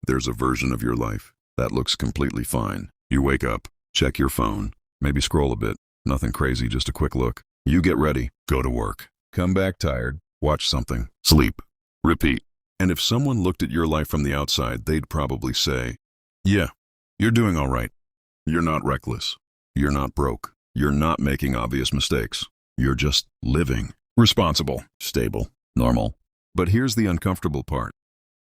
There's a version of your life that looks completely fine. You wake up, check your phone, maybe scroll a bit. Nothing crazy, just a quick look. You get ready, go to work, come back tired, watch something, sleep, repeat. And if someone looked at your life from the outside, they'd probably say, yeah, you're doing all right. You're not reckless. You're not broke. You're not making obvious mistakes. You're just living. Responsible, stable, normal. But here's the uncomfortable part.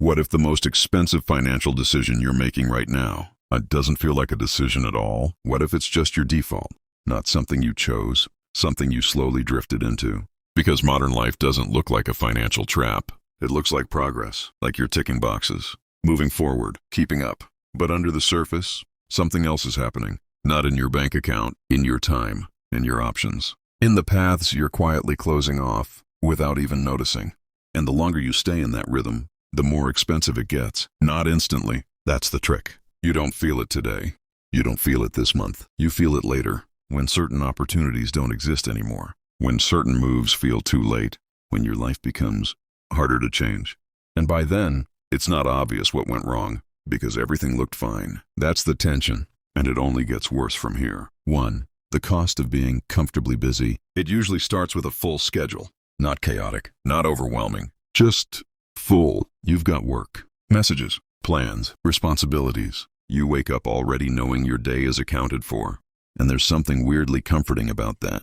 What if the most expensive financial decision you're making right now doesn't feel like a decision at all? What if it's just your default, not something you chose, something you slowly drifted into? Because modern life doesn't look like a financial trap. It looks like progress, like you're ticking boxes, moving forward, keeping up. But under the surface, something else is happening. Not in your bank account, in your time, in your options. In the paths you're quietly closing off without even noticing. And the longer you stay in that rhythm, the more expensive it gets. Not instantly. That's the trick. You don't feel it today. You don't feel it this month. You feel it later, when certain opportunities don't exist anymore, when certain moves feel too late, when your life becomes harder to change. And by then, it's not obvious what went wrong, because everything looked fine. That's the tension, and it only gets worse from here. 1. The cost of being comfortably busy. It usually starts with a full schedule. Not chaotic, not overwhelming, just full. You've got work, messages, plans, responsibilities. You wake up already knowing your day is accounted for, and there's something weirdly comforting about that.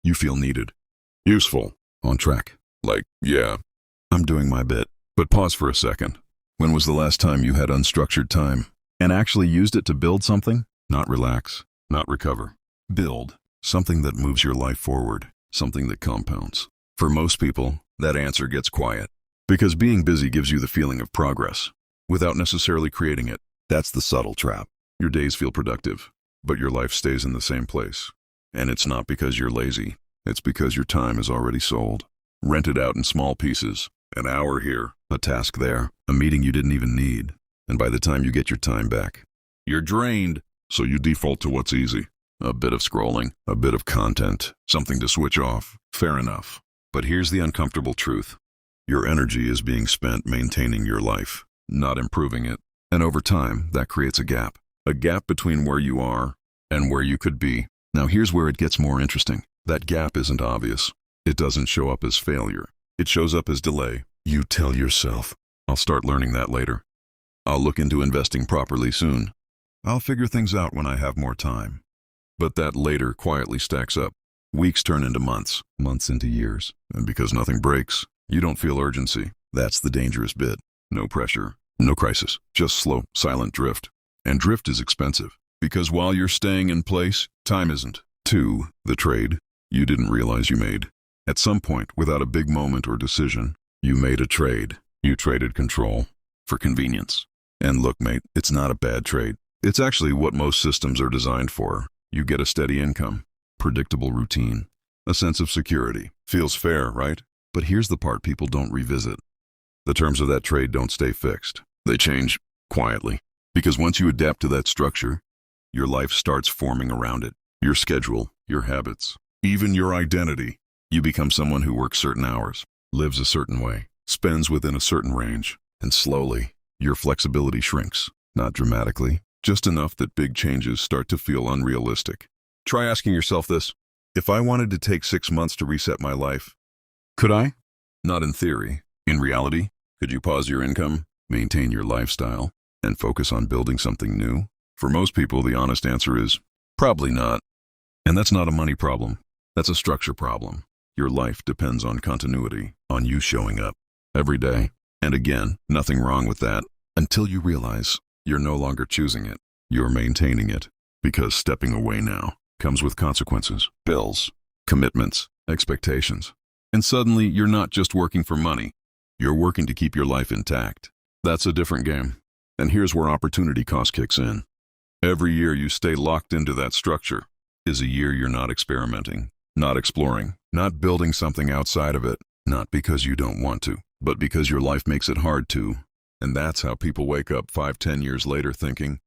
You feel needed, useful, on track. Like, yeah, I'm doing my bit. But pause for a second. When was the last time you had unstructured time and actually used it to build something? Not relax, not recover. Build something that moves your life forward, something that compounds. For most people, that answer gets quiet, because being busy gives you the feeling of progress without necessarily creating it. That's the subtle trap. Your days feel productive, but your life stays in the same place. And it's not because you're lazy. It's because your time is already sold, rented out in small pieces. An hour here, a task there, a meeting you didn't even need. And by the time you get your time back, you're drained, so you default to what's easy. A bit of scrolling, a bit of content, something to switch off. Fair enough. But here's the uncomfortable truth. Your energy is being spent maintaining your life, not improving it. And over time, that creates a gap between where you are and where you could be. Now here's where it gets more interesting. That gap isn't obvious. It doesn't show up as failure. It shows up as delay. You tell yourself, I'll start learning that later. I'll look into investing properly soon. I'll figure things out when I have more time. But that later quietly stacks up. Weeks turn into months, months into years. And because nothing breaks, you don't feel urgency. That's the dangerous bit. No pressure, no crisis, just slow, silent drift. And drift is expensive, because while you're staying in place, time isn't. 2. The trade you didn't realize you made. At some point, without a big moment or decision, you made a trade. You traded control for convenience. And look, mate, it's not a bad trade. It's actually what most systems are designed for. You get a steady income, predictable routine, a sense of security. Feels fair, right? But here's the part people don't revisit. The terms of that trade don't stay fixed. They change quietly. Because once you adapt to that structure, your life starts forming around it. Your schedule, your habits, even your identity. You become someone who works certain hours, lives a certain way, spends within a certain range, and slowly, your flexibility shrinks. Not dramatically, just enough that big changes start to feel unrealistic. Try asking yourself this. If I wanted to take 6 months to reset my life, could I? Not in theory. In reality, could you pause your income, maintain your lifestyle, and focus on building something new? For most people, the honest answer is, probably not. And that's not a money problem. That's a structure problem. Your life depends on continuity, on you showing up every day. And again, nothing wrong with that, until you realize you're no longer choosing it. You're maintaining it. Because stepping away now comes with consequences, bills, commitments, expectations. And suddenly, you're not just working for money. You're working to keep your life intact. That's a different game. And here's where opportunity cost kicks in. Every year you stay locked into that structure is a year you're not experimenting, not exploring, not building something outside of it. Not because you don't want to, but because your life makes it hard to. And that's how people wake up 5-10 years later thinking,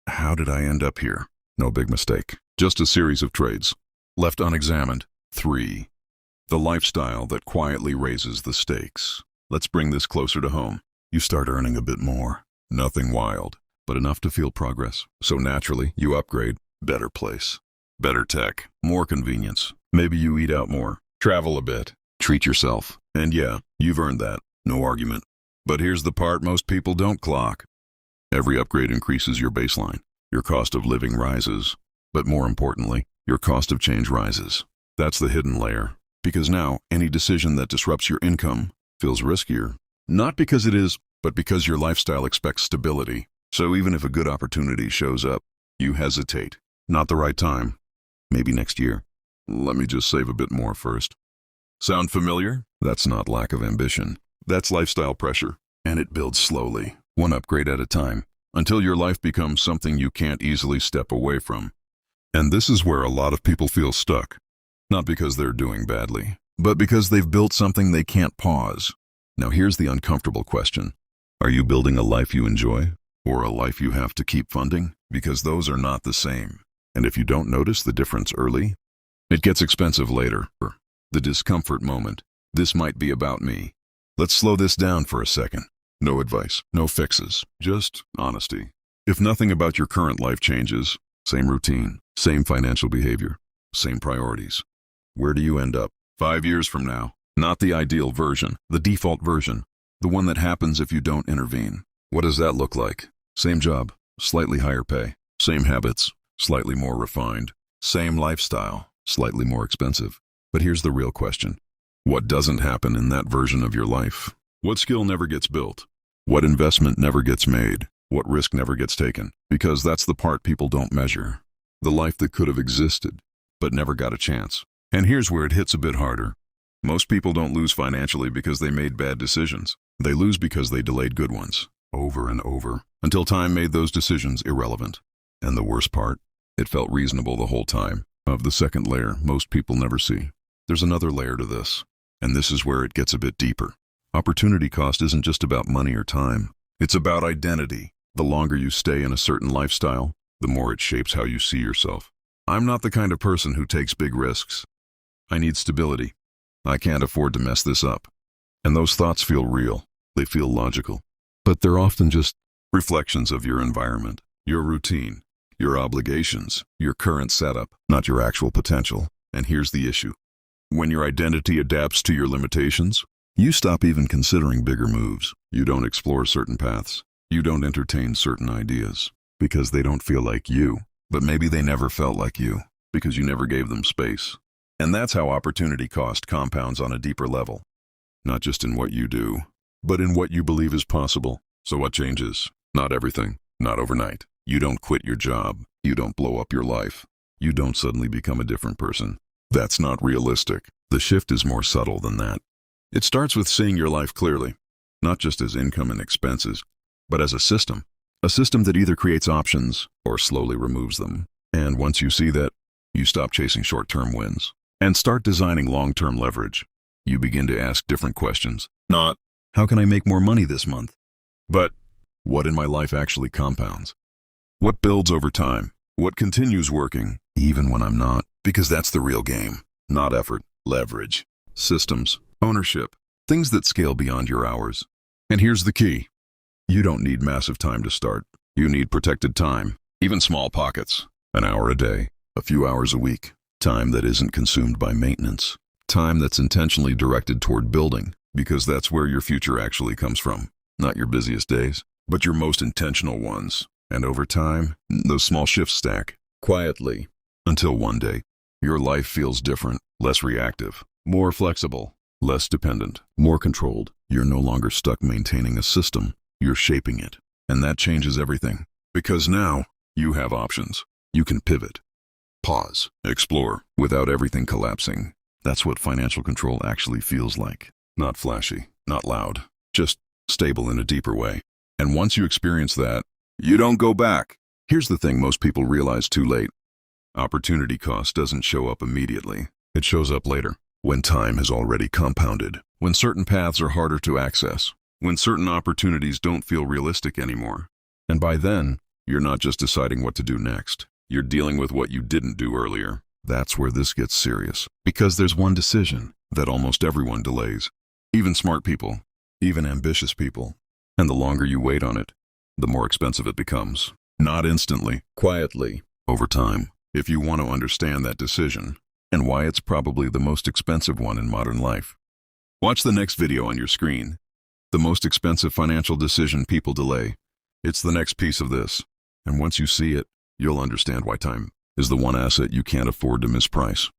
how did I end up here? No big mistake. Just a series of trades, left unexamined. 3. The lifestyle that quietly raises the stakes. Let's bring this closer to home. You start earning a bit more, Nothing wild, but enough to feel progress. So naturally, you upgrade. Better place. Better tech. More convenience. Maybe you eat out more. Travel a bit. Treat yourself. And yeah, you've earned that. No argument. But here's the part most people don't clock. Every upgrade increases your baseline. Your cost of living rises. But more importantly, your cost of change rises. That's the hidden layer. Because now, any decision that disrupts your income feels riskier. Not because it is, but because your lifestyle expects stability. So even if a good opportunity shows up, you hesitate. Not the right time. Maybe next year. Let me just save a bit more first. Sound familiar? That's not lack of ambition. That's lifestyle pressure. And it builds slowly, one upgrade at a time, until your life becomes something you can't easily step away from. And this is where a lot of people feel stuck. Not because they're doing badly, but because they've built something they can't pause. Now here's the uncomfortable question. Are you building a life you enjoy, or a life you have to keep funding? Because those are not the same. And if you don't notice the difference early, it gets expensive later. The discomfort moment. This might be about me. Let's slow this down for a second. No advice, no fixes, just honesty. If nothing about your current life changes, same routine, same financial behavior, same priorities, where do you end up 5 years from now? Not the ideal version, the default version, the one that happens if you don't intervene. What does that look like? Same job, slightly higher pay, same habits, slightly more refined, same lifestyle, slightly more expensive. But here's the real question. What doesn't happen in that version of your life? What skill never gets built? What investment never gets made? What risk never gets taken? Because that's the part people don't measure. The life that could have existed, but never got a chance. And here's where it hits a bit harder. Most people don't lose financially because they made bad decisions. They lose because they delayed good ones, over and over, until time made those decisions irrelevant. And the worst part, it felt reasonable the whole time. Of the second layer most people never see. There's another layer to this, and this is where it gets a bit deeper. Opportunity cost isn't just about money or time. It's about identity. The longer you stay in a certain lifestyle, the more it shapes how you see yourself. I'm not the kind of person who takes big risks. I need stability. I can't afford to mess this up. And those thoughts feel real. They feel logical. But they're often just reflections of your environment, your routine, your obligations, your current setup, not your actual potential. And here's the issue. When your identity adapts to your limitations, you stop even considering bigger moves. You don't explore certain paths. You don't entertain certain ideas because they don't feel like you. But maybe they never felt like you because you never gave them space. And that's how opportunity cost compounds on a deeper level. Not just in what you do, but in what you believe is possible. So what changes? Not everything. Not overnight. You don't quit your job. You don't blow up your life. You don't suddenly become a different person. That's not realistic. The shift is more subtle than that. It starts with seeing your life clearly, not just as income and expenses, but as a system that either creates options or slowly removes them. And once you see that, you stop chasing short-term wins and start designing long-term leverage. You begin to ask different questions. Not, how can I make more money this month? But, what in my life actually compounds? What builds over time? What continues working, even when I'm not? Because that's the real game. Not effort, leverage, systems, ownership, things that scale beyond your hours. And here's the key. You don't need massive time to start. You need protected time, even small pockets. An hour a day, a few hours a week. Time that isn't consumed by maintenance. Time that's intentionally directed toward building, because that's where your future actually comes from. Not your busiest days, but your most intentional ones. And over time, those small shifts stack, quietly, until one day, your life feels different, less reactive, more flexible, less dependent, more controlled. You're no longer stuck maintaining a system, you're shaping it. And that changes everything. Because now, you have options. You can pivot, pause, explore, without everything collapsing. That's what financial control actually feels like. Not flashy, not loud, just stable in a deeper way. And once you experience that, you don't go back. Here's the thing most people realize too late. Opportunity cost doesn't show up immediately. It shows up later, when time has already compounded, when certain paths are harder to access, when certain opportunities don't feel realistic anymore. And by then, you're not just deciding what to do next. You're dealing with what you didn't do earlier. That's where this gets serious. Because there's one decision that almost everyone delays. Even smart people, even ambitious people. And the longer you wait on it, the more expensive it becomes. Not instantly, quietly, over time. If you want to understand that decision, and why it's probably the most expensive one in modern life. Watch the next video on your screen. The most expensive financial decision people delay. It's the next piece of this. And once you see it, you'll understand why time is the one asset you can't afford to misprice.